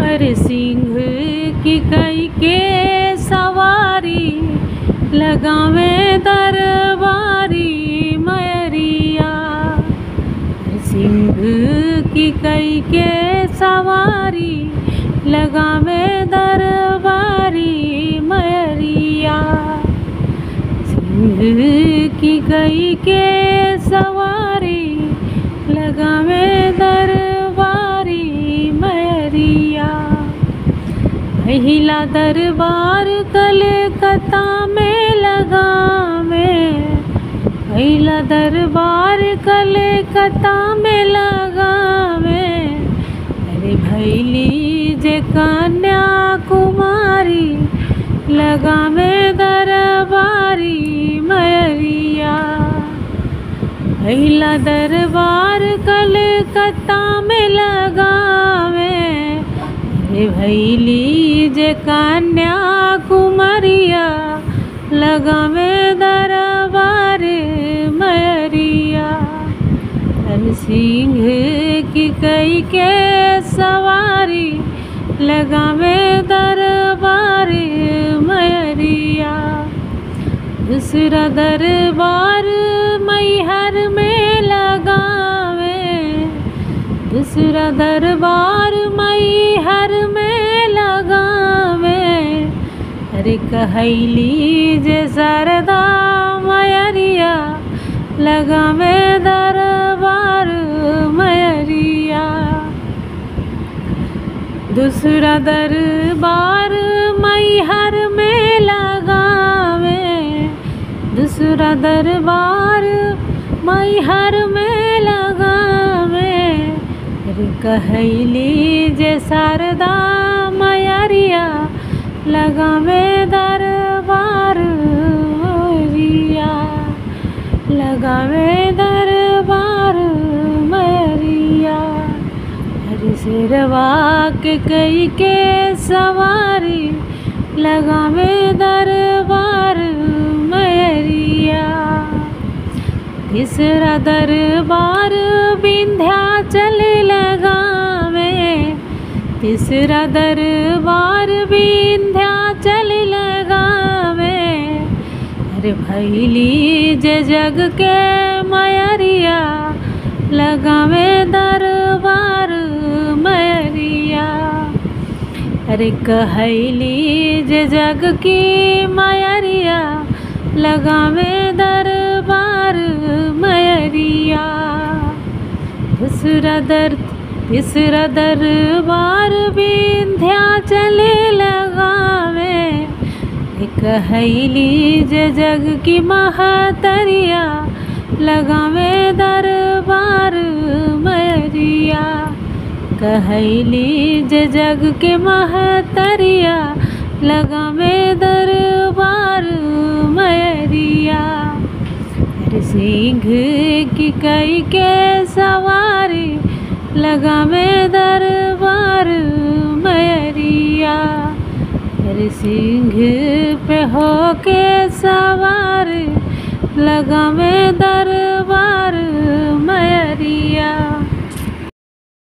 हर सिंह की कई के सवारी लगावे दरबारी मैरिया। हर सिंह की कई के सवारी लगावे दरबारी मैरिया। सिंह की कई के सवारी लगावे दरबारी मैरिया। महिला दरबार कलकत्ता में लगावे, महिला दरबार कलकत्ता में लगावे। अरे भैली जे कन्या कुमारी लगावे दरबारी मैरिया। महिला दरबार कलकत्ता में लगावे, रे भैली जे कन्या कुमारिया लगावे दरबार मैरिया। हर सिंह की कई के सवारी लगावे दरबार मैरिया। दूसरा दरबार मैहर में लगावे, दूसरा दरबार मैहर में लगावे। अरे कहैली जे शारदा मैरिया लगावे दरबार मैरिया। दूसरा दरबार मैहर में लगावे, दूसरा दरबार मैहर में लगावे। अरे कहैली जे शारदा मैरिया लगावे दरबार मैरिया, लगावे दरबार मैरिया। हर शेरवा के कई के सवारी लगावे दरबार मैरिया। तीसरा दरबार विंध्याचल लगावे, तीसरा दरबार विंध्याचल लगावे। अरे भैली जे जग के मैरिया लगावे दरबार मैरिया। अरे कहैली जे जग की मैरिया लगावे दरबार मैरिया। तीसरा दरबार विंध्याचल लगावे, कहैली जे जग की महतरिया लगावे दरबार मैरिया। कहैली जे जग के महतरिया लगावे दरबार मैरिया। हर सिंह की कई के सवारी लगावे दरबार मैरिया। हर सिंह पे हो के सवार लगावे दरबार मैरिया।